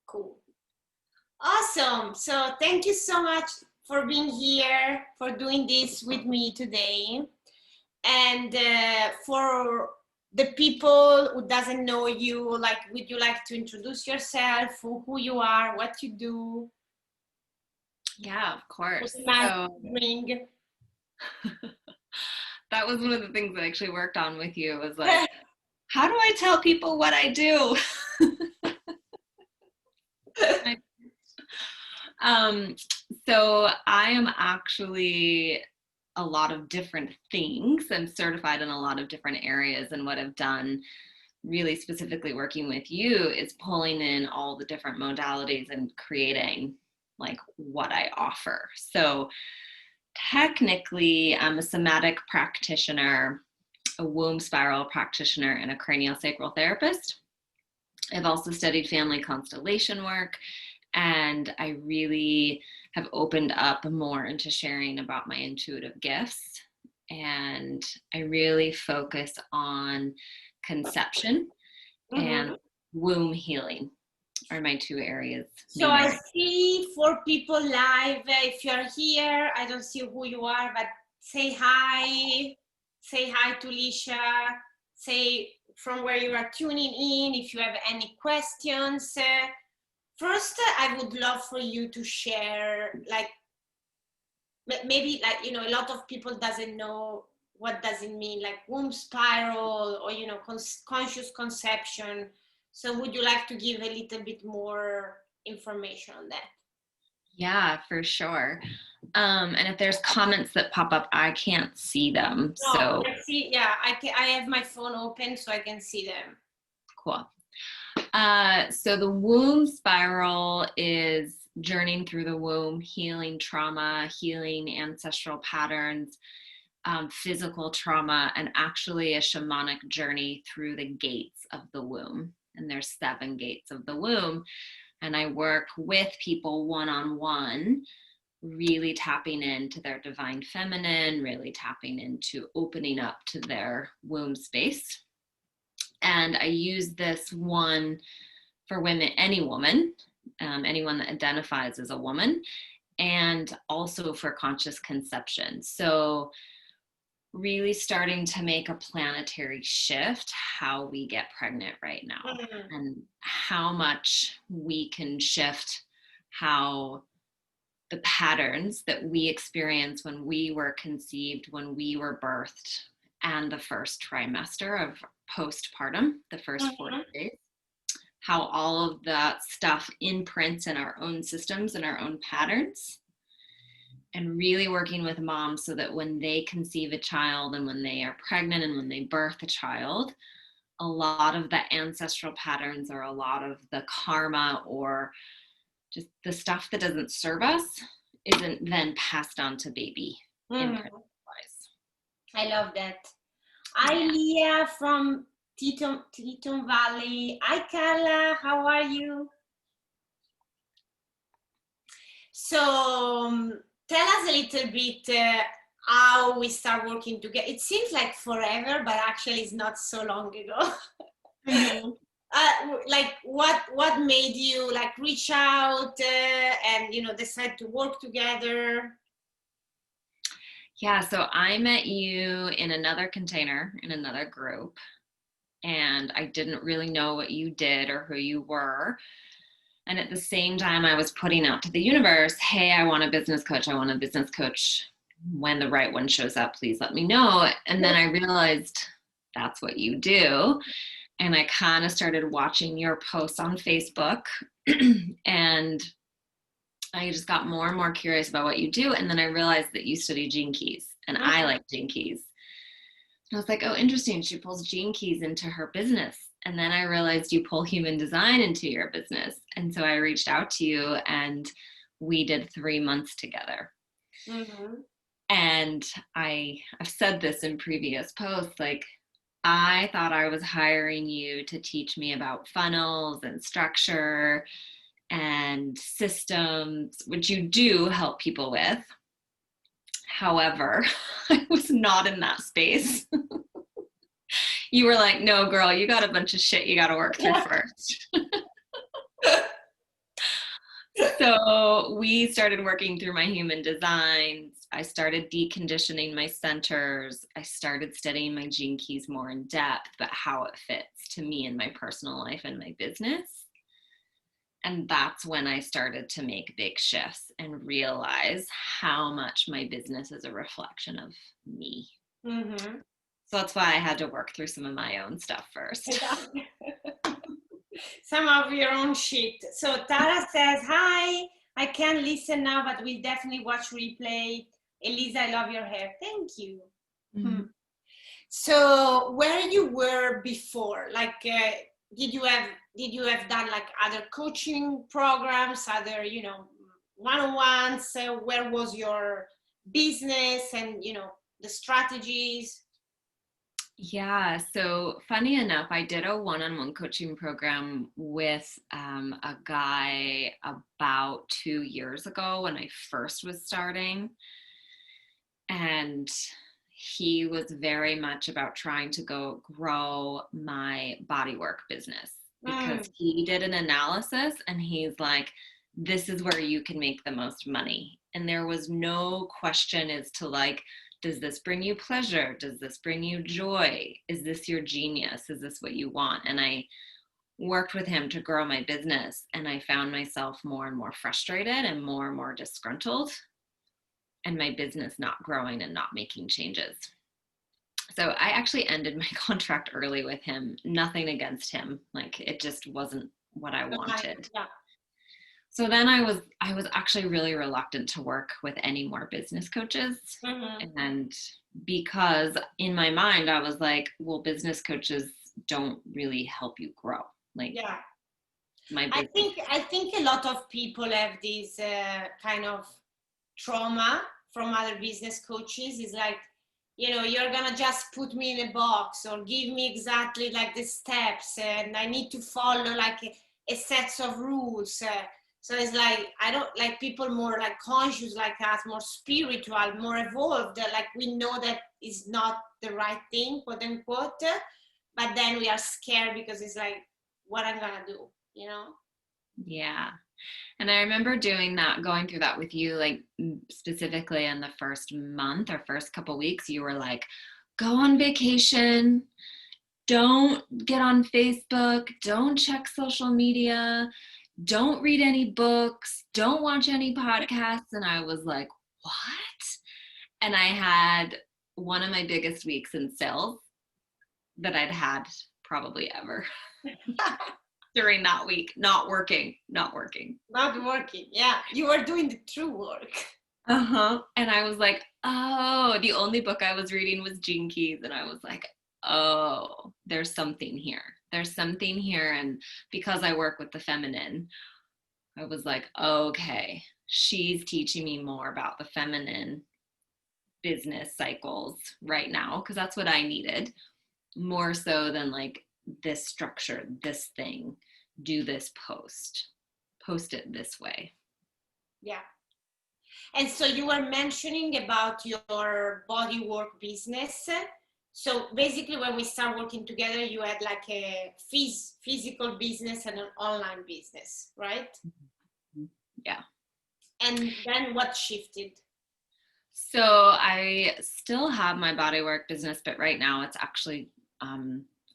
Cool. Awesome. So thank you so much for being here, for doing this with me today. And for the people who doesn't know you, like, would you like to introduce yourself, who you are, what you do? Yeah, of course. What So you bring? that was one of the things I actually worked on with you was like, how do I tell people what I do? um, so I am actually a lot of different things. I'm certified in a lot of different areas, and what I've done really specifically working with you is pulling in all the different modalities and creating like what I offer. So technically, I'm a somatic practitioner, a womb spiral practitioner, and a craniosacral therapist. I've also studied family constellation work, and I really have opened up more into sharing about my intuitive gifts. And I really focus on conception Mhm. and womb healing are my two areas, So main I areas. see for people live, if you're here, I don't see who you are, but say hi. Say hi to Lesha. Say from where you are tuning in, if you have any questions. First, I would love for you to share, like, maybe, like, a lot of people doesn't know what does it mean, like womb spiral, or conscious conception. So would you like to give a little bit more information on that? Yeah, for sure. And if there's comments that pop up, I can't see them. No, So I see. Yeah, I have my phone open so I can see them. cool. So the womb spiral is journeying through the womb, healing trauma, healing ancestral patterns, physical trauma, and actually a shamanic journey through the gates of the womb. And there's 7 gates of the womb. And I work with people one-on-one, really tapping into their divine feminine, really tapping into opening up to their womb space. And I use this one for women, any woman, anyone that identifies as a woman, and also for conscious conception. So really starting to make a planetary shift how we get pregnant right now, Mm. and how much we can shift how the patterns that we experience when we were conceived, when we were birthed, and the first trimester of postpartum, the first 40 Mhm. days, how all of that stuff imprints in our own systems and our own patterns, and really working with moms so that when they conceive a child and when they are pregnant and when they birth a child, a lot of the ancestral patterns or a lot of the karma or just the stuff that doesn't serve us isn't then passed on to baby imprint Mhm. wise. I love that. Hi, Yeah. Leah from Teton Valley. Hi, Carla. How are you? So, tell us a little bit how we start working together. It seems like forever, but actually it's not so long ago. Mm-hmm. Like, what made you, like, reach out and decide to work together? Yeah, so I met you in another container in another group, and I didn't really know what you did or who you were. And at the same time, I was putting out to the universe, hey, I want a business coach. I want a business coach. When the right one shows up, please let me know. And then I realized that's what you do. And I kind of started watching your posts on Facebook. And I just got more and more curious about what you do. And then I realized that you study gene keys, and I Mhm. like gene keys. And I was like, oh, interesting. She pulls gene keys into her business. And then I realized you pull human design into your business. And so I reached out to you, and we did 3 months together. Mhm. And I've said this in previous posts, like, I thought I was hiring you to teach me about funnels and structure and systems, which you do help people with. However, I was not in that space. You were like, no, girl, you got a bunch of shit you got to work through first. So we started working through my human design. I started deconditioning my centers. I started studying my gene keys more in depth, but how it fits to me in my personal life and my business. And that's when I started to make big shifts and realize how much my business is a reflection of me. Mm-hmm. So that's why I had to work through some of my own stuff first. Some of your own shit. So Tara says, hi, I can't listen now, but we'll definitely watch replay. Elisa, I love your hair. Thank you. Mm-hmm. So where you were before, like, did you have done like other coaching programs, other, one-on-ones? Where was your business and, the strategies? Yeah, so funny enough, I did a one-on-one coaching program with a guy about 2 years ago when I first was starting. And he was very much about trying to grow my bodywork business because he did an analysis and he's like, this is where you can make the most money. And there was no question as to like, does this bring you pleasure? Does this bring you joy? Is this your genius? Is this what you want? And I worked with him to grow my business, and I found myself more and more frustrated and more disgruntled, and my business not growing and not making changes. So I actually ended my contract early with him. Nothing against him. Like it just wasn't what I wanted. Yeah. So then I was actually really reluctant to work with any more business coaches. Mm-hmm. And because in my mind I was like, well, business coaches don't really help you grow. Like Yeah. my business. I think a lot of people have this kind of trauma from other business coaches. Is like, you're gonna just put me in a box or give me exactly like the steps, and I need to follow like a sets of rules. So it's like, I don't like people more like conscious like us, more spiritual, more evolved. Like we know that is not the right thing, quote unquote, but then we are scared because it's like, what I'm gonna do, Yeah. And I remember doing that, going through that with you, like specifically in the first month or first couple weeks, you were like, go on vacation, don't get on Facebook, don't check social media, don't read any books, don't watch any podcasts. And I was like, what? And I had one of my biggest weeks in sales that I'd had probably ever. During that week, not working. Not working. Yeah, you were doing the true work. And I was like, oh, the only book I was reading was Gene Keys. And I was like, oh, there's something here. There's something here. And because I work with the feminine, I was like, okay, she's teaching me more about the feminine business cycles right now, because that's what I needed more so than like this structure, this thing, do this post it this way. Yeah. And so you were mentioning about your bodywork business. So basically when we start working together, you had like a physical business and an online business, right? Yeah. And then what shifted? So I still have my bodywork business, but right now it's actually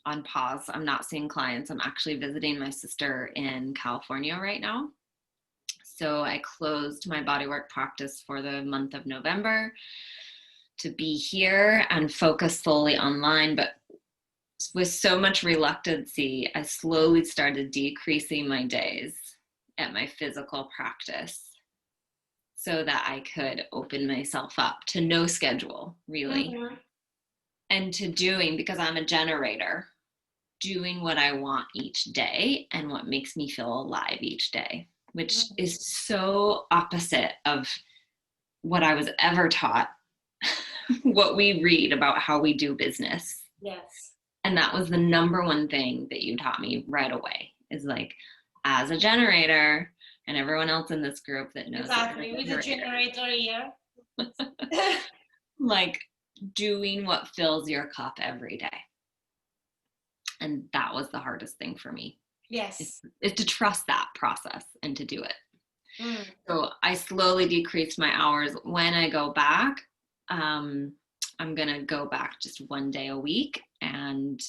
on pause. I'm not seeing clients. I'm actually visiting my sister in California right now. So I closed my bodywork practice for the month of November to be here and focus solely online. But with so much reluctancy, I slowly started decreasing my days at my physical practice so that I could open myself up to no schedule, really. Mm-hmm. And to doing, because I'm a generator, doing what I want each day and what makes me feel alive each day, which is so opposite of what I was ever taught, what we read about how we do business. Yes. And that was the number one thing that you taught me right away, is like, as a generator, and everyone else in this group that knows exactly, with a generator here. Like doing what fills your cup every day. And that was the hardest thing for me. Yes. Is to trust that process and to do it. So I slowly decreased my hours. When I go back, I'm going to go back just 1 day a week, and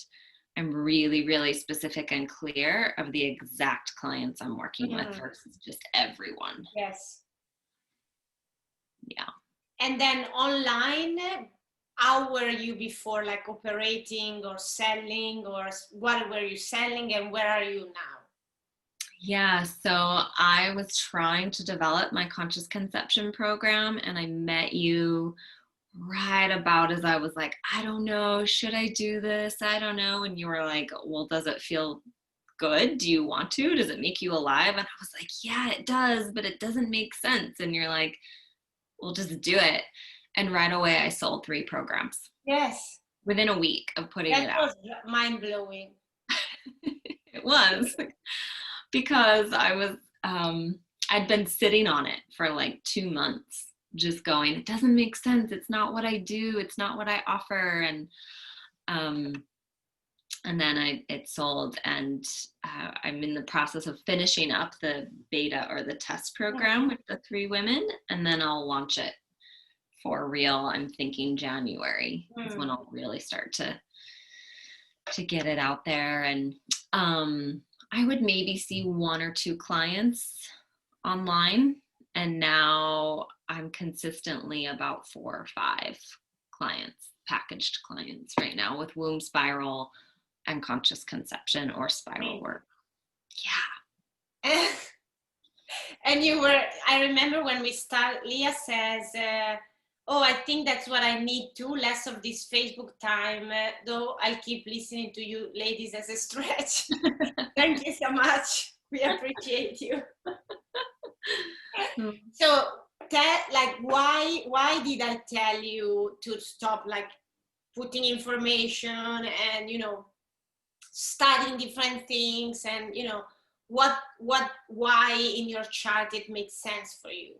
I'm really, really specific and clear of the exact clients I'm working with versus just everyone. Yes. Yeah. And then online, how were you before, like operating or selling, or what were you selling and where are you now? Yeah, so I was trying to develop my conscious conception program, and I met you right about as I was like, I don't know, should I do this? I don't know. And you were like, well, does it feel good? Do you want to? Does it make you alive? And I was like, yeah, it does, but it doesn't make sense. And you're like, well, just do it. And right away, I sold 3 programs Yes. within a week of putting That it out. was mind-blowing. It was because I'd been sitting on it for like 2 months, just going, it doesn't make sense. It's not what I do. It's not what I offer. And then it sold, and I'm in the process of finishing up the beta or the test program with the 3 women, and then I'll launch it for real. I'm thinking January is when I'll really start to get it out there. And I would maybe see 1 or 2 clients online, and now I'm consistently about 4 or 5 clients, packaged clients right now with womb spiral and conscious conception or spiral work. Yeah. And I remember when we start, Leah says, oh, I think that's what I need too, less of this Facebook time, though I'll keep listening to you ladies as a stretch. Thank you so much. We appreciate you. So like, why did I tell you to stop like putting information and, studying different things, and, why in your chart it makes sense for you?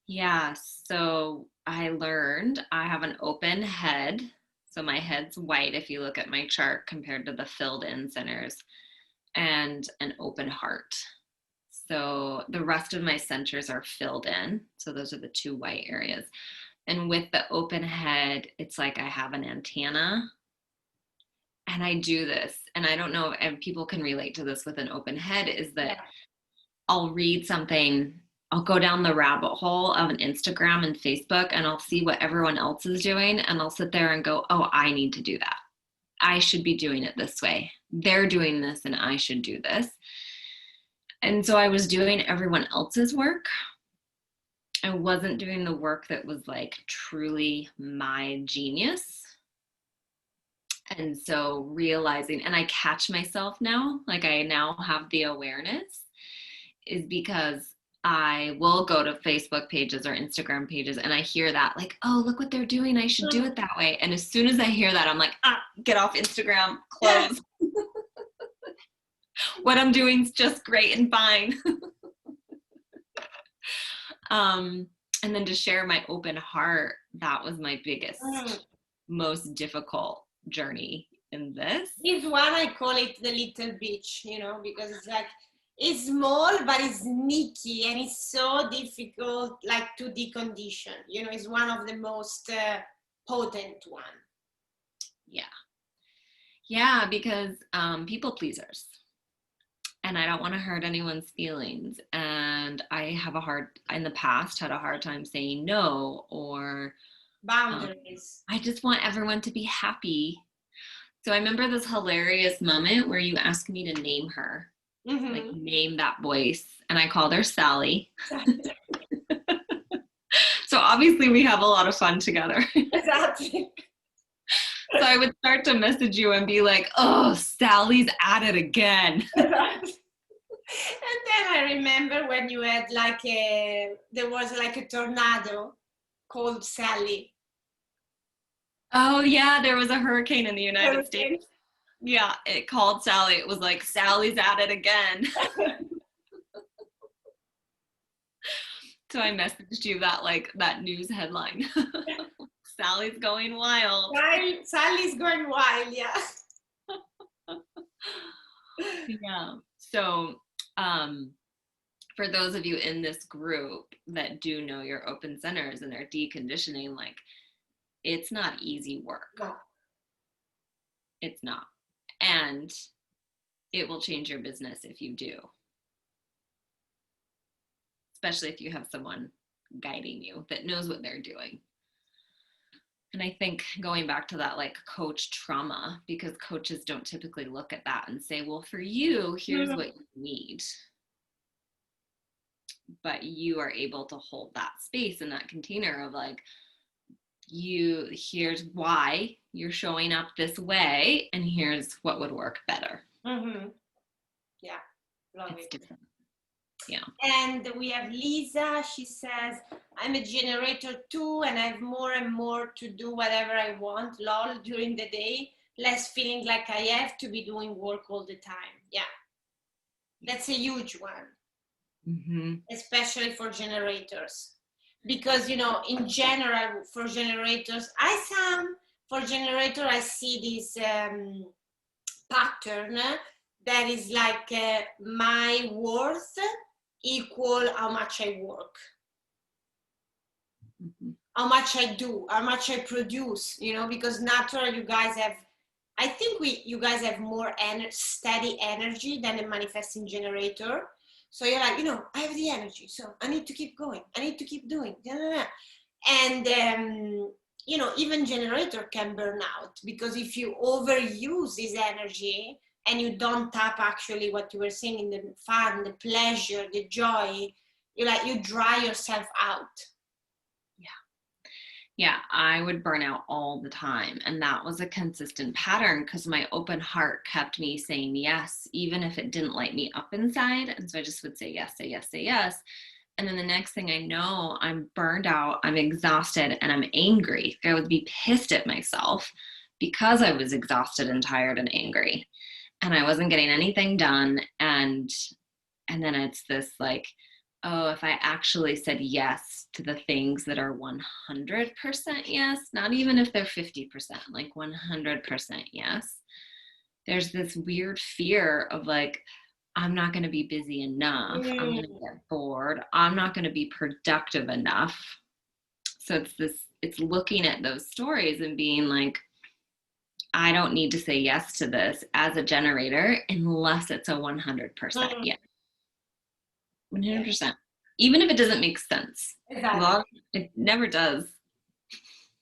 Yeah, so I learned I have an open head. So my head's white if you look at my chart compared to the filled in centers, and an open heart. So the rest of my centers are filled in. So those are the 2 white areas. And with the open head, it's like I have an antenna. And I do this, and I don't know if people can relate to this with an open head, is that I'll read something, I'll go down the rabbit hole of an Instagram and Facebook, and I'll see what everyone else is doing, and I'll sit there and go, oh, I need to do that. I should be doing it this way. They're doing this, and I should do this. And so I was doing everyone else's work. I wasn't doing the work that was like truly my genius. And so realizing, and I catch myself now, like I now have the awareness, is because I will go to Facebook pages or Instagram pages and I hear that, like, oh, look what they're doing. I should do it that way. And as soon as I hear that, I'm like, get off Instagram, close. What I'm doing is just great and fine. And then to share my open heart, that was my biggest, most difficult journey in this. This one, I call it the little bitch, because it's like, it's small, but it's sneaky, and it's so difficult, like, to decondition. It's one of the most potent one. Yeah, because people pleasers. And I don't want to hurt anyone's feelings. And I have in the past, had a hard time saying no, or boundaries. I just want everyone to be happy. So I remember this hilarious moment where you asked me to name her, like name that voice. And I called her Sally. So obviously we have a lot of fun together. Exactly. So I would start to message you and be like, oh, Sally's at it again. And then I remember when you had there was like a tornado called Sally. Oh yeah, there was a hurricane in the United States. Yeah, it called Sally. It was like, Sally's at it again. So I messaged you that news headline. Sally's going wild. Sally's going wild, yeah. Yeah. So for those of you in this group that do know your open centers and are deconditioning, like, it's not easy work. No. It's not. And it will change your business if you do. Especially if you have someone guiding you that knows what they're doing. And I think going back to that, like, coach trauma, because coaches don't typically look at that and say, well, for you, here's what you need. But you are able to hold that space in that container of like, here's why you're showing up this way, and here's what would work better. Yeah, love it's it. Different. Yeah. And we have Lisa. She says, I'm a generator too, and I have more and more to do whatever I want, lol, during the day, less feeling like I have to be doing work all the time. Yeah, that's a huge one, especially for generators. Because, you know, in general, for generators, I see this pattern that is like my worth equal how much I work, how much I do, how much I produce, you know, because natural, you guys have, I think you guys have more steady energy than a manifesting generator. So you're like, you know, I have the energy, so I need to keep going. I need to keep doing. And, you know, even generator can burn out, because if you overuse this energy and you don't tap actually what you were saying in the fun, the pleasure, the joy, you dry yourself out. Yeah, I would burn out all the time. And that was a consistent pattern because my open heart kept me saying yes, even if it didn't light me up inside. And so I just would say yes, say yes, say yes. And then the next thing I know, I'm burned out, I'm exhausted, and I'm angry. I would be pissed at myself because I was exhausted and tired and angry. And I wasn't getting anything done. And then it's this like, oh, if I actually said yes to the things that are 100% yes, not even if they're 50%, like 100% yes, there's this weird fear of like, I'm not going to be busy enough. I'm going to get bored. I'm not going to be productive enough. So it's looking at those stories and being like, I don't need to say yes to this as a generator unless it's a 100% yes. 100%. Even if it doesn't make sense. Exactly. Well, it never does.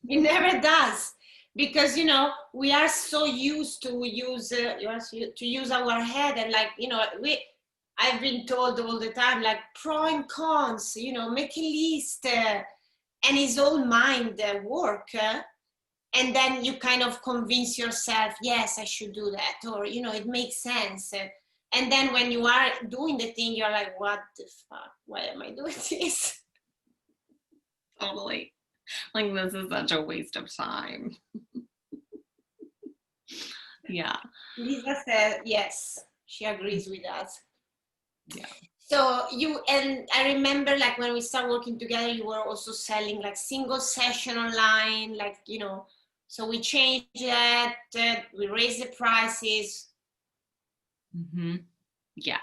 It never does. Because, you know, we are so used to use our head, and like, you know, I've been told all the time, like, pro and cons, you know, make a list, and it's all mind work. And then you kind of convince yourself, yes, I should do that, or, you know, it makes sense. And then when you are doing the thing, you're like, what the fuck? Why am I doing this? Totally. Like, this is such a waste of time. Yeah. Lisa said, yes, she agrees with us. Yeah. So and I remember, like, when we started working together, you were also selling like single session online, like, you know, so we changed that, we raised the prices. Yeah.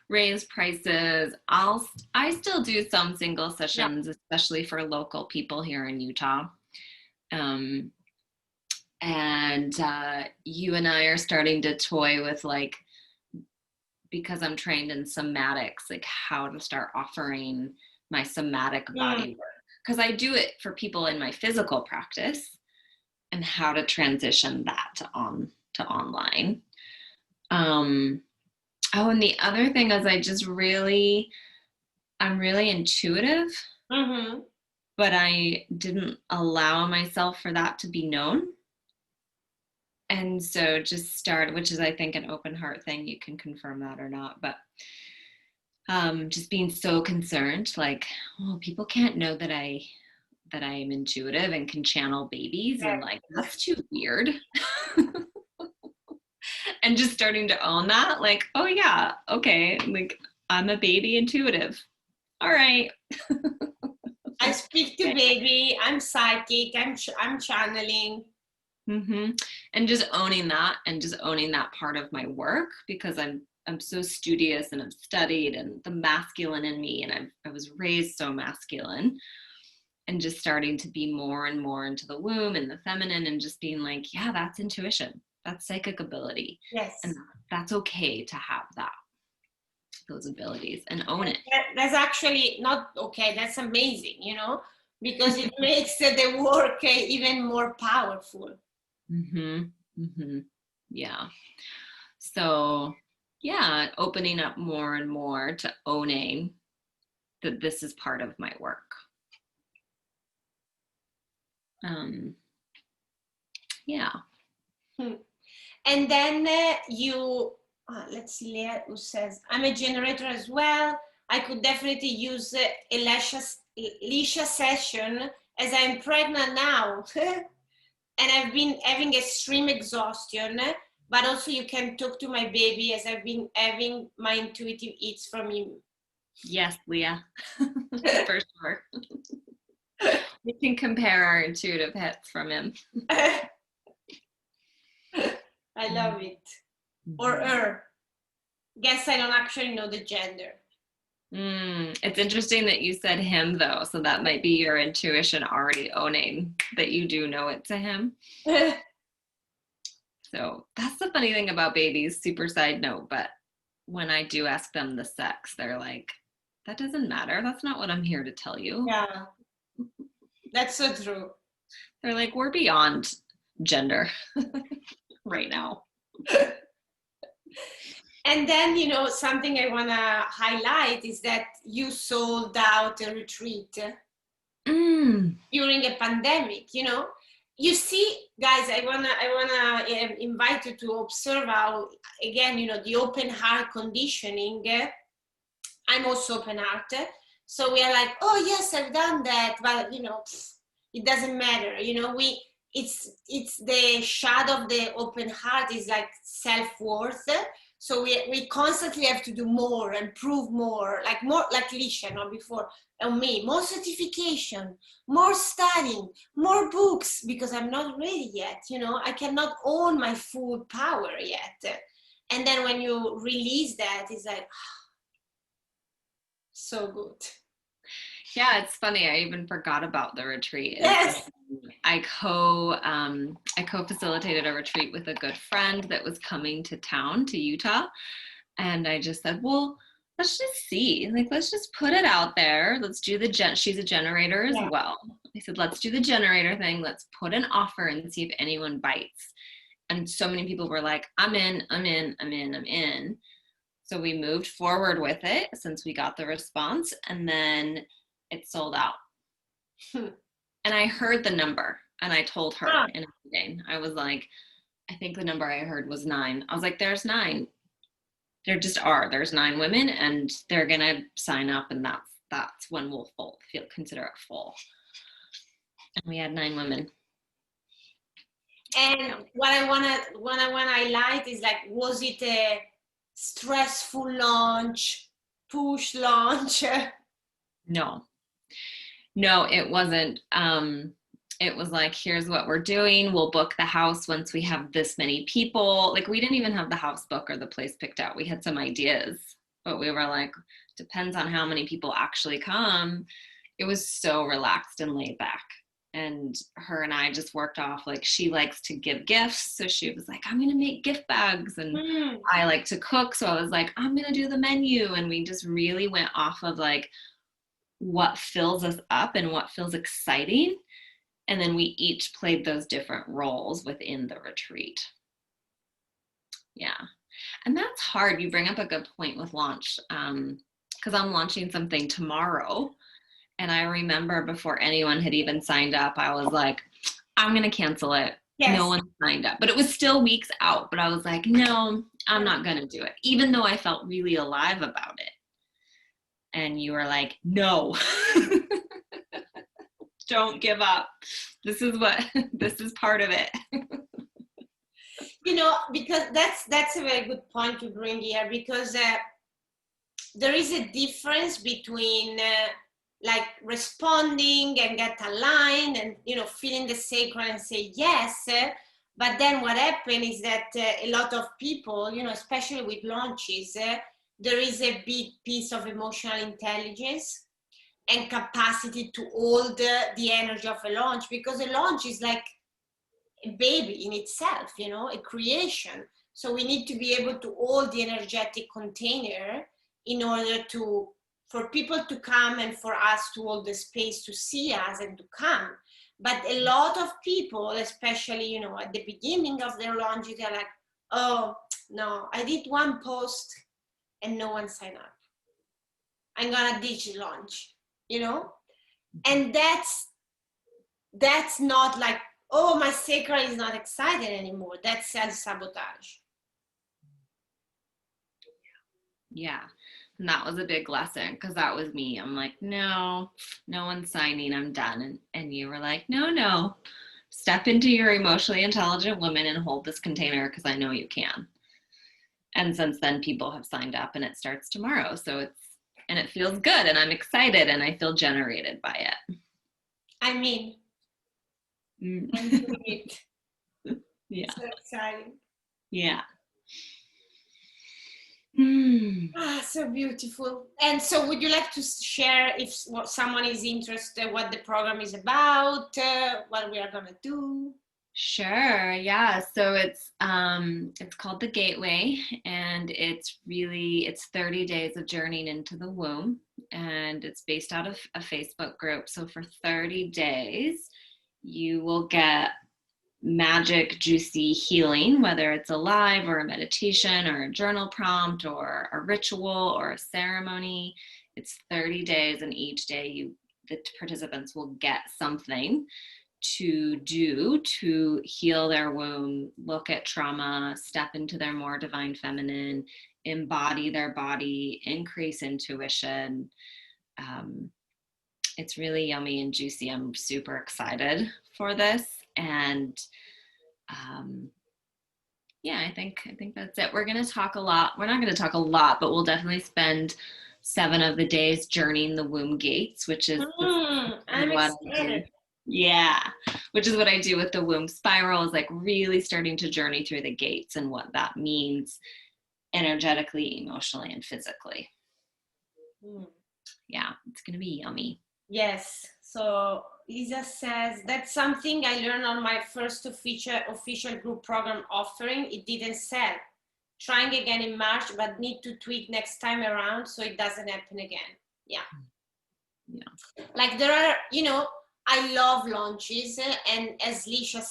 Raise prices. I still do some single sessions, especially for local people here in Utah. And you and I are starting to toy with, like, because I'm trained in somatics, like how to start offering my somatic body work. Because I do it for people in my physical practice, and how to transition that to online. Oh, and the other thing is I'm really intuitive, but I didn't allow myself for that to be known. And so just started, which is, I think, an open heart thing. You can confirm that or not, but just being so concerned, like, well, people can't know that I am intuitive and can channel babies, and like, that's too weird. And just starting to own that, like, oh yeah, okay, like, I'm a baby intuitive. All right. I speak to baby, I'm psychic, I'm channeling. And just owning that, and just owning that part of my work, because I'm I'm so studious and I've studied, and the masculine in me, and I was raised so masculine, and just starting to be more and more into the womb and the feminine, and just being like, yeah, that's intuition, that's psychic ability, Yes. and that's okay to have those abilities and own it. That's actually not okay. That's amazing, because it makes the work even more powerful. Yeah. So yeah, opening up more and more to owning that this is part of my work. Yeah. And then let's see, Leah, who says, I'm a generator as well. I could definitely use a Lesha session as I'm pregnant now. And I've been having extreme exhaustion, but also you can talk to my baby as I've been having my intuitive eats from him. Yes, Leah, for sure. We can compare our intuitive hits from him. I love it. Or her. Guess I don't actually know the gender. It's interesting that you said him, though, so that might be your intuition already owning that you do know it's a him. So that's the funny thing about babies, super side note, but when I do ask them the sex, they're like, that doesn't matter. That's not what I'm here to tell you. Yeah, that's so true. They're like, we're beyond gender right now. And then, something I want to highlight is that you sold out a retreat during a pandemic. You see, guys, I wanna invite you to observe how, again, the open heart conditioning. I'm also open heart, so we are like, oh yes, I've done that, but it doesn't matter. It's the shadow of the open heart is like self-worth. So we constantly have to do more and prove more like Lesha, before, on me, more certification, more studying, more books, because I'm not ready yet. I cannot own my full power yet. And then when you release that, it's like, so good. Yeah, it's funny. I even forgot about the retreat. Yes. I co-facilitated a retreat with a good friend that was coming to town, to Utah. And I just said, well, let's just see. Like, let's just put it out there. Let's do she's a generator as well. I said, let's do the generator thing. Let's put an offer and see if anyone bites. And so many people were like, I'm in. So we moved forward with it since we got the response, and then it sold out. And I heard the number, and I told her in a meeting. I was like, I think the number I heard was 9. I was like, there's 9. There just are. There's 9 women, and they're gonna sign up, and that's when we'll consider it full. And we had 9 women. And what I wanna highlight is, like, was it a stressful launch, push launch? No, it wasn't. It was like, here's what we're doing. We'll book the house once we have this many people. Like, we didn't even have the house book or the place picked out. We had some ideas, but we were like, depends on how many people actually come. It was so relaxed and laid back. And her and I just worked off, like, she likes to give gifts. So she was like, I'm going to make gift bags. And I like to cook. So I was like, I'm going to do the menu. And we just really went off of, like, what fills us up and what feels exciting. And then we each played those different roles within the retreat. Yeah. And that's hard. You bring up a good point with launch, because I'm launching something tomorrow. And I remember before anyone had even signed up, I was like, I'm going to cancel it. Yes. No one signed up. But it was still weeks out. But I was like, no, I'm not going to do it, even though I felt really alive about it. And you were like, no, don't give up. This is part of it. Because that's a very good point to bring here, because there is a difference between like responding and get aligned and feeling the sacral and say yes, But then what happened is that a lot of people, especially with launches, there is a big piece of emotional intelligence and capacity to hold the energy of a launch, because a launch is like a baby in itself, a creation. So we need to be able to hold the energetic container in order for people to come and for us to hold the space to see us and to come. But a lot of people, especially, at the beginning of their launches, they're like, oh, no, I did one post and no one signed up. I'm gonna ditch the launch, And that's not like, oh, my sacral is not excited anymore. That's self-sabotage. Yeah. And that was a big lesson, because that was me. I'm like, no one's signing, I'm done. And you were like, no, step into your emotionally intelligent woman and hold this container, because I know you can. And since then, people have signed up, and it starts tomorrow. So it feels good, and I'm excited, and I feel generated by it. I'm doing it. Yeah. So exciting. Yeah. So beautiful. And so would you like to share, if someone is interested, what the program is about, what we are going to do? Sure. Yeah. So it's called The Gateway, and it's 30 days of journeying into the womb, and it's based out of a Facebook group. So for 30 days, you will get magic, juicy healing, whether it's a live or a meditation or a journal prompt or a ritual or a ceremony. It's 30 days, and each day the participants will get something to do to heal their womb, look at trauma, step into their more divine feminine, embody their body, increase intuition. It's really yummy and juicy. I'm super excited for this. And I think that's it. We're going to talk a lot. We're not going to talk a lot, but we'll definitely spend 7 of the days journeying the womb gates, which is I'm excited. Yeah, which is what I do with the womb spiral, is like really starting to journey through the gates and what that means energetically, emotionally, and physically. Yeah, it's going to be yummy. Yes. So Lisa says, that's something I learned on my first official group program offering. It didn't sell. Trying again in March, but need to tweak next time around so it doesn't happen again. Yeah. Like there are, I love launches, and as Lesha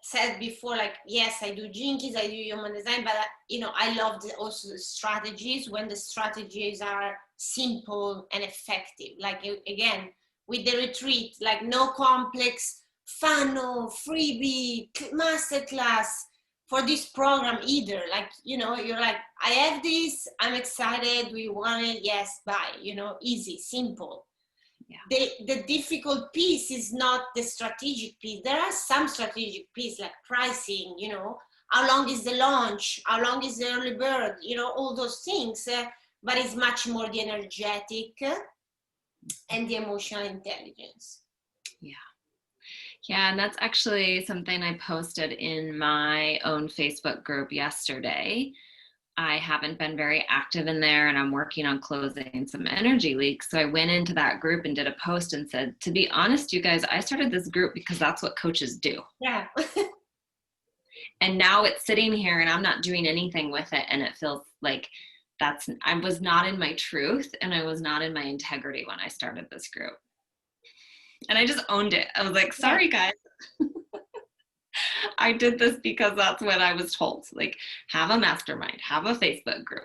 said before, like, yes, I do jinkies, I do human design, but I love also the strategies when the strategies are simple and effective. Like, again, with the retreat, like no complex funnel, freebie, masterclass for this program either. Like, you're like, I have this, I'm excited, do you want it? Yes, bye. Easy, simple. Yeah. The difficult piece is not the strategic piece. There are some strategic piece like pricing, how long is the launch, how long is the early bird, all those things, but it's much more the energetic and the emotional intelligence. Yeah, and that's actually something I posted in my own Facebook group yesterday. I haven't been very active in there, and I'm working on closing some energy leaks. So I went into that group and did a post and said, to be honest, you guys, I started this group because that's what coaches do. Yeah. And now it's sitting here and I'm not doing anything with it. And it feels like I was not in my truth, and I was not in my integrity when I started this group. And I just owned it. I was like, sorry, guys. I did this because that's what I was told. Like, have a mastermind, have a Facebook group,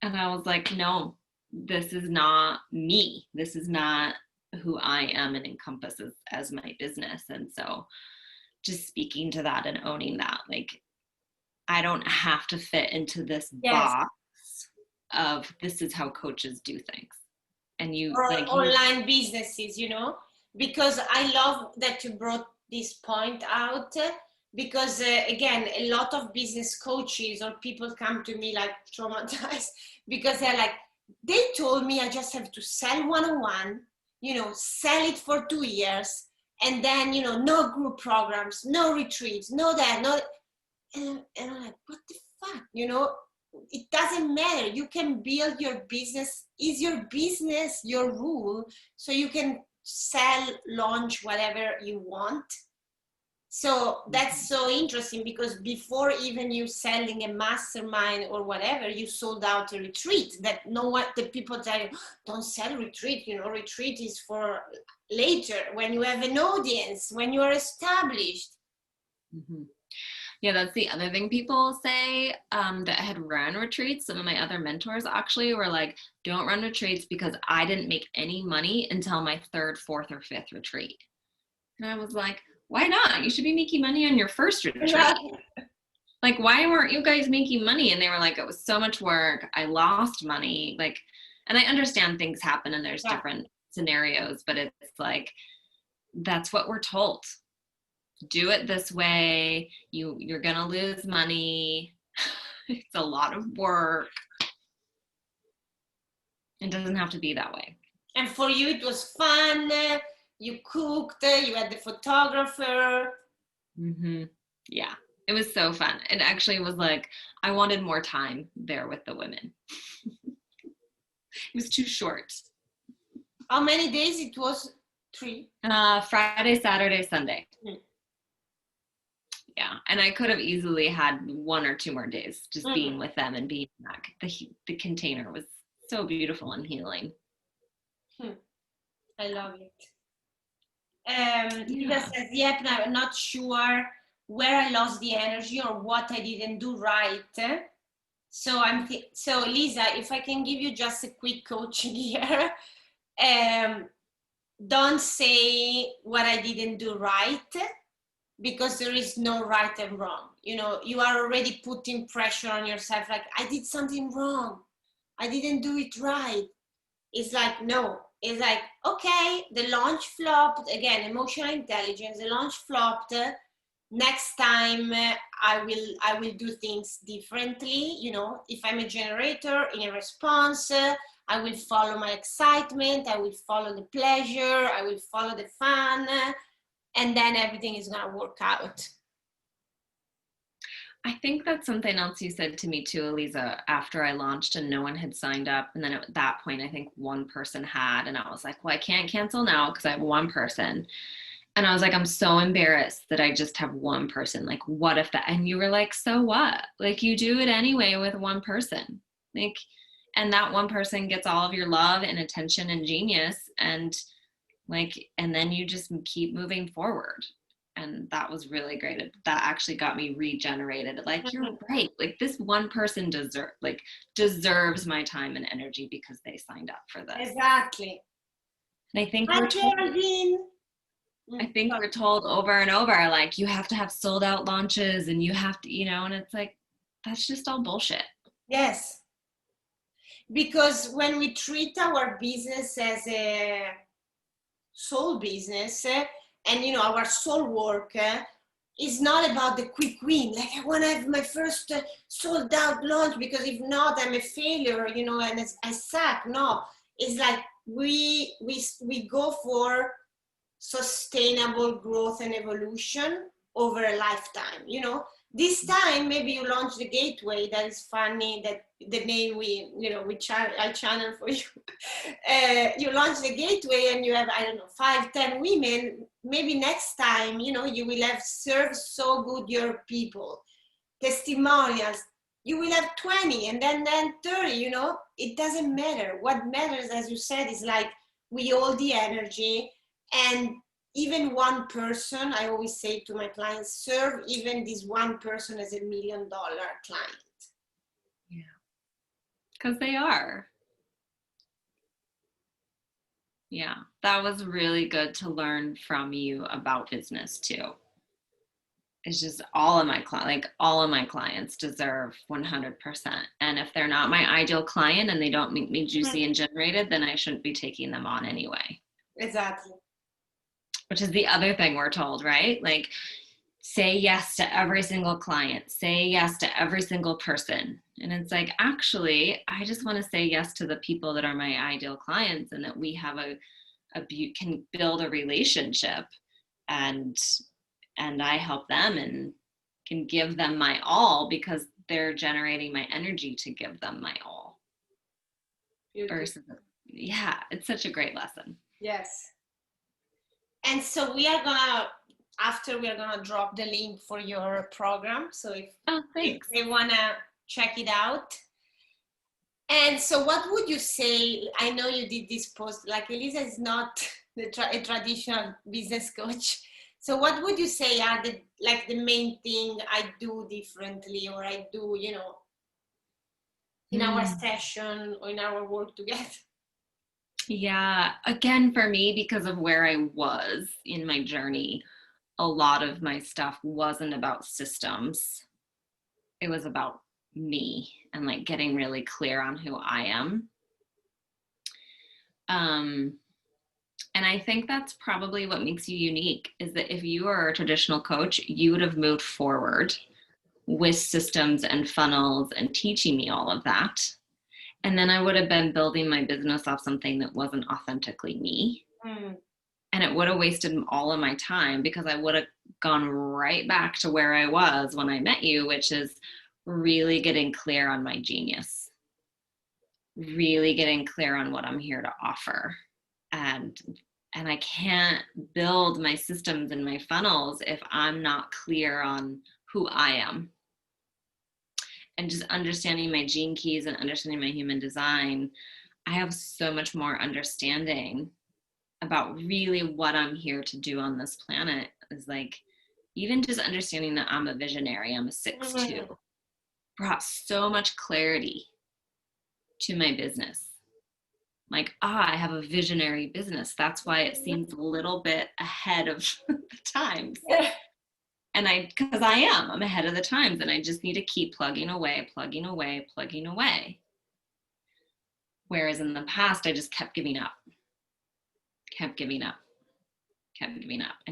and I was like, no, this is not me. This is not who I am and encompasses as my business. And so just speaking to that and owning that, like, I don't have to fit into this box of this is how coaches do things. And online businesses, because I love that you brought this point out, because again, a lot of business coaches or people come to me like traumatized because they're like, they told me I just have to sell 101, sell it for 2 years, And then, no group programs, no retreats, no that, no. And I'm like, what the fuck? It doesn't matter. You can build your business. Is your business your rule? So you can sell, launch whatever you want. So that's so interesting, because before even you selling a mastermind or whatever, you sold out a retreat that the people tell you, don't sell retreat, retreat is for later, when you have an audience, when you are established. Mm-hmm. Yeah, that's the other thing people say, that had run retreats. Some of my other mentors actually were like, don't run retreats because I didn't make any money until my third, fourth, or fifth retreat. And I was like, why not? You should be making money on your first retreat. Like, why weren't you guys making money? And they were like, it was so much work. I lost money. Like, and I understand things happen and there's different scenarios, but it's like, that's what we're told. Do it this way. You're going to lose money. It's a lot of work. It doesn't have to be that way. And for you, it was fun. You cooked, you had the photographer. Mm-hmm. Yeah, it was so fun. It actually was like, I wanted more time there with the women. It was too short. How many days? It was 3? Friday, Saturday, Sunday. Mm. Yeah, and I could have easily had 1 or 2 more days just being with them and being back. The container was so beautiful and healing. I love it. Lisa says, yep, I'm not sure where I lost the energy or what I didn't do right. So so Lisa, if I can give you just a quick coaching here, don't say what I didn't do right, because there is no right and wrong. You are already putting pressure on yourself, like, I did something wrong, I didn't do it right. It's like, no. It's like, okay, the launch flopped. Again, emotional intelligence, the launch flopped. Next time I will do things differently. If I'm a generator in a response, I will follow my excitement, I will follow the pleasure, I will follow the fun, and then everything is going to work out. I think that's something else you said to me too, Eliza, after I launched and no one had signed up. And then at that point, I think one person had, and I was like, well, I can't cancel now because I have one person. And I was like, I'm so embarrassed that I just have one person. Like, what if that? And you were like, so what? Like, you do it anyway with one person. Like, and that one person gets all of your love and attention and genius. And then you just keep moving forward. And that was really great. That actually got me regenerated. Like, you're right. Like, this one person deserves my time and energy because they signed up for this. Exactly. And I think we're told over and over, like, you have to have sold out launches and you have to, and it's like, that's just all bullshit. Yes. Because when we treat our business as a soul business, and our soul work is not about the quick win. Like, I want to have my first sold out launch, because if not, I'm a failure, and I suck. No, it's like we go for sustainable growth and evolution over a lifetime. This time maybe you launch the gateway. That is funny, that the name I channel for you. You launch the gateway and you have, I don't know, 5-10 women. Maybe next time, you will have served so good your people. Testimonials, you will have 20 and then 30, it doesn't matter. What matters, as you said, is like, we hold the energy. And even one person, I always say to my clients, serve even this one person as $1 million client. Yeah, because they are. Yeah, that was really good to learn from you about business too. It's just all of my clients deserve 100%. And if they're not my ideal client and they don't make me juicy and generated, then I shouldn't be taking them on anyway. Exactly. Which is the other thing we're told, right? Like, say yes to every single client, say yes to every single person. And it's like, actually, I just want to say yes to the people that are my ideal clients, and that we have can build a relationship and I help them and can give them my all because they're generating my energy to give them my all. Versus, yeah, it's such a great lesson. Yes. And so after we are gonna drop the link for your program. So if they wanna check it out. And so what would you say, I know you did this post, like Elisa is not a traditional business coach. So what would you say are the main thing I do differently, or I do, in our session or in our work together? Yeah, again, for me, because of where I was in my journey, a lot of my stuff wasn't about systems. It was about me and like getting really clear on who I am. And I think that's probably what makes you unique, is that if you are a traditional coach, you would have moved forward with systems and funnels and teaching me all of that. And then I would have been building my business off something that wasn't authentically me. And it would have wasted all of my time because I would have gone right back to where I was when I met you, which is really getting clear on my genius, really getting clear on what I'm here to offer. And I can't build my systems and my funnels if I'm not clear on who I am. And just understanding my gene keys and understanding my human design, I have so much more understanding about really what I'm here to do on this planet. Is like, even just understanding that I'm a visionary, I'm a 6'2", brought so much clarity to my business. Like, I have a visionary business. That's why it seems a little bit ahead of the times. And because I'm ahead of the times, and I just need to keep plugging away. Whereas in the past, I just kept giving up. And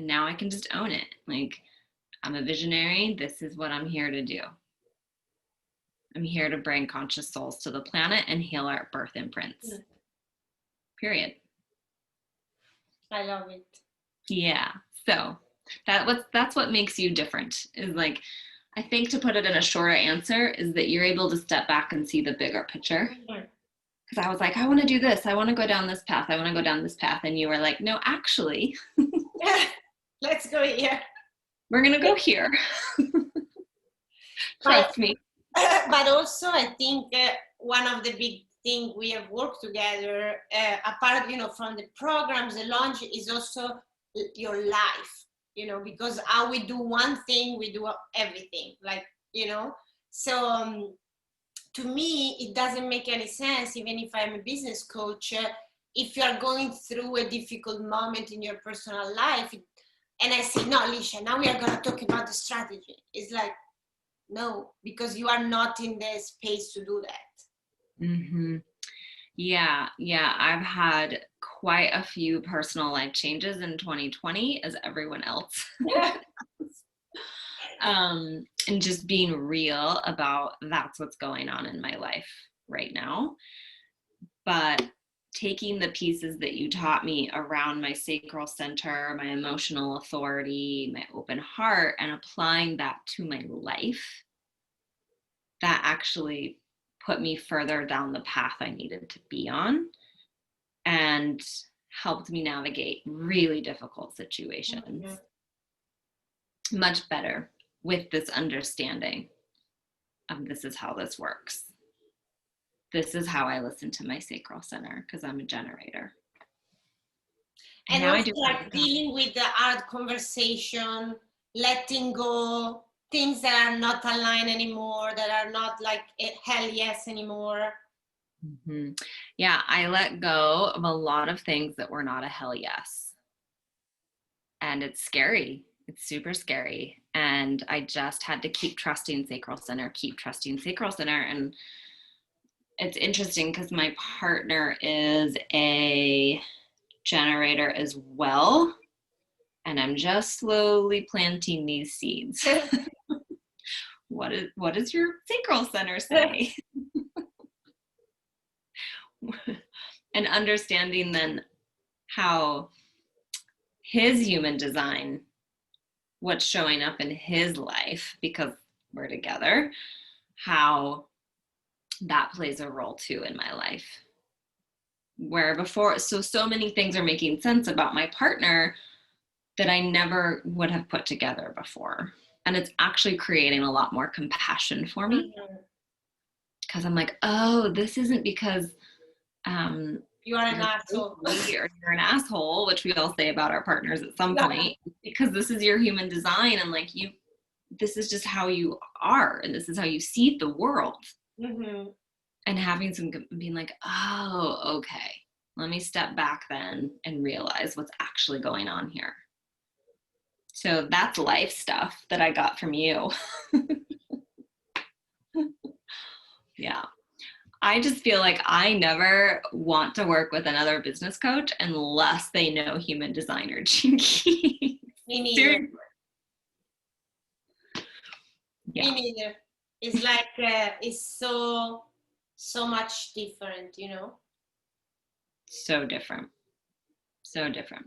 now I can just own it. Like, I'm a visionary. This is what I'm here to do. I'm here to bring conscious souls to the planet and heal our birth imprints. Period. I love it. Yeah. So that's what makes you different, is like, I think, to put it in a shorter answer, is that you're able to step back and see the bigger picture. Because I was like, I want to do this. I want to go down this path. And you were like, no, actually, let's go here. We're going to go here. Trust me. But also, I think one of the big things we have worked together, apart, from the programs, the launch, is also your life, because how we do one thing, we do everything, like, so to me, it doesn't make any sense, even if I'm a business coach, if you're going through a difficult moment in your personal life, and I say, no, Lesha, now we are going to talk about the strategy. It's like, no, because you are not in the space to do that. Yeah. I've had quite a few personal life changes in 2020, as everyone else. And just being real about that's what's going on in my life right now. But taking the pieces that you taught me around my sacral center, my emotional authority, my open heart, and applying that to my life, that actually put me further down the path I needed to be on, and helped me navigate really difficult situations much better with this understanding of, this is how this works. This is how I listen to my sacral center, because I'm a generator. And now also, like, dealing with the hard conversation, letting go, things that are not aligned anymore, that are not like a hell yes anymore. Yeah, I let go of a lot of things that were not a hell yes. And it's scary. It's super scary. And I just had to keep trusting sacral center. And it's interesting because my partner is a generator as well. And I'm just slowly planting these seeds. What does your sacral center say? And understanding then how his human design what's showing up in his life because we're together, how that plays a role too in my life. Where before, so many things are making sense about my partner that I never would have put together before. And it's actually creating a lot more compassion for me. Because I'm like, oh, this isn't because you are an asshole. Or you're an asshole, which we all say about our partners at some point, because this is your human design, and like this is just how you are, and this is how you see the world. Mm-hmm. And having some being like, oh, okay, let me step back then and realize what's actually going on here. So that's life stuff that I got from you. Yeah. I just feel like I never want to work with another business coach unless they know human design or gene keys. Me neither. Yeah. Me neither. It's like it's so much different, you know. So different. So different.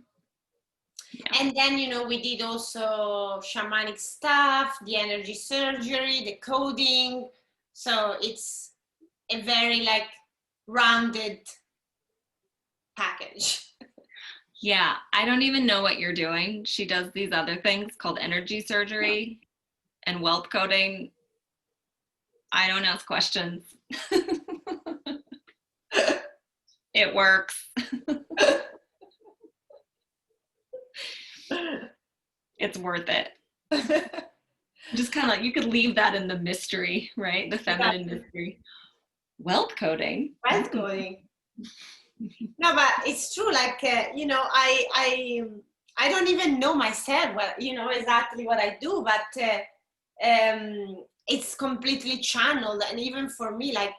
Yeah. And then, you know, we did also shamanic stuff, the energy surgery, the coding. So it's a very like rounded package. Yeah, I don't even know what you're doing. She does these other things called energy surgery and wealth coding. I don't ask questions. It works. It's worth it. Just kind of like, you could leave that in the mystery, right? The feminine mystery. Wealth coding. Wealth coding. No, but it's true. Like, you know, I don't even know myself, you know, exactly what I do, but it's completely channeled. And even for me, like,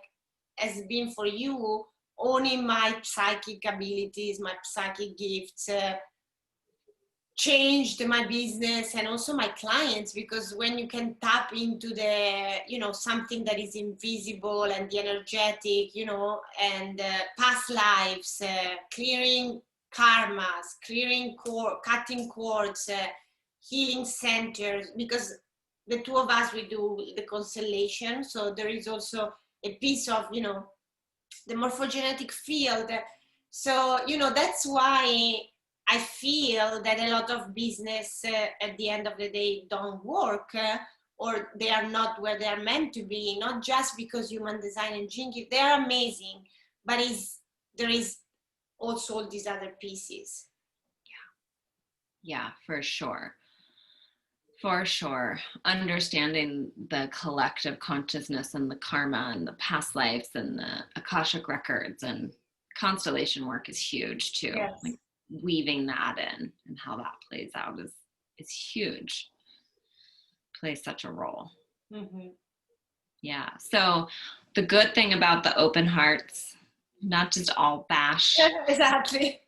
as been for you, owning my psychic abilities, my psychic gifts, changed my business and also my clients, because when you can tap into the, you know, something that is invisible and the energetic, you know, and past lives, clearing karmas, cutting cords, healing centers, because the two of us, we do the constellation. So there is also a piece of, you know, the morphogenetic field. So, you know, that's why I feel that a lot of business at the end of the day don't work, or they are not where they are meant to be, not just because human design and gene key, they are amazing, but there is also all these other pieces. Yeah, for sure. For sure. Understanding the collective consciousness and the karma and the past lives and the Akashic records and constellation work is huge too. Yes. Like weaving that in and how that plays out is huge. Plays such a role. Mm-hmm. Yeah. So the good thing about the open hearts, not just all bash. Exactly.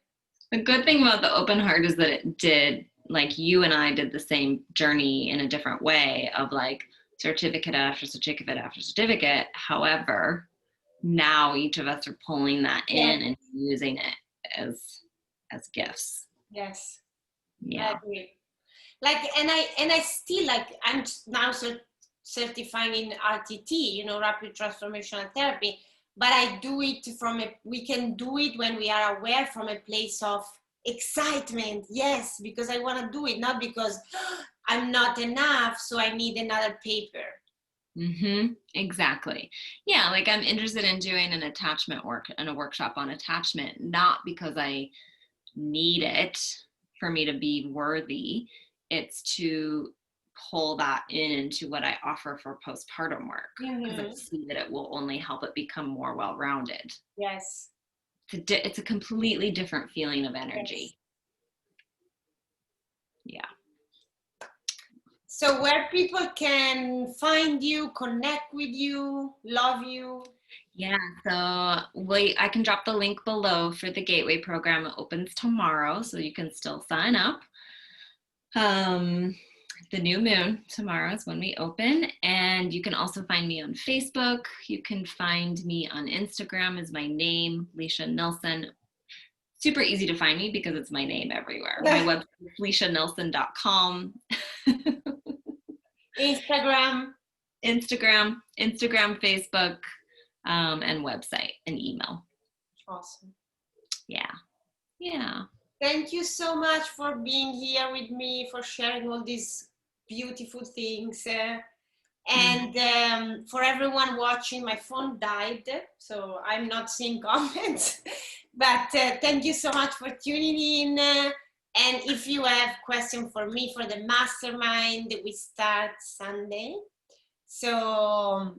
The good thing about the open heart is that it did, like you and I did the same journey in a different way of like certificate after certificate after certificate. However, now each of us are pulling that in and using it as gifts. Yes. Yeah. I agree. Like, and I still, like, I'm now certifying in RTT, you know, rapid transformational therapy, but I do it we can do it when we are aware from a place of excitement. Yes, because I want to do it, not because I'm not enough, so I need another paper. Mm-hmm. Exactly. Yeah, like I'm interested in doing an attachment work and a workshop on attachment, not because I need it for me to be worthy. It's to pull that into what I offer for postpartum work, because I see that it will only help it become more well-rounded. Yes. It's a completely different feeling of energy. Yes. Yeah. So where people can find you, connect with you, love you? Yeah, so I can drop the link below for the Gateway program. It opens tomorrow, so you can still sign up. The new moon tomorrow is when we open, and you can also find me on Facebook. You can find me on Instagram as my name, Lesha Nelson. Super easy to find me because it's my name everywhere. My website is leshanelson.com. Instagram. Instagram, Facebook, and website and email. Awesome. Yeah. Thank you so much for being here with me, for sharing all these beautiful things. And for everyone watching, my phone died, so I'm not seeing comments. But thank you so much for tuning in. And if you have questions for me for the mastermind, we start Sunday. So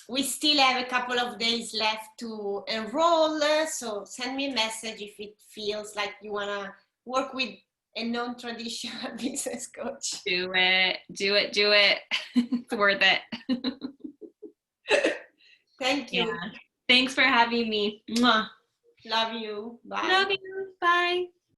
we still have a couple of days left to enroll. So send me a message if it feels like you want to work with a non-traditional business coach. Do it. It's worth it. Thank you. Yeah. Thanks for having me. Mwah. Love you. Bye. Love you. Bye.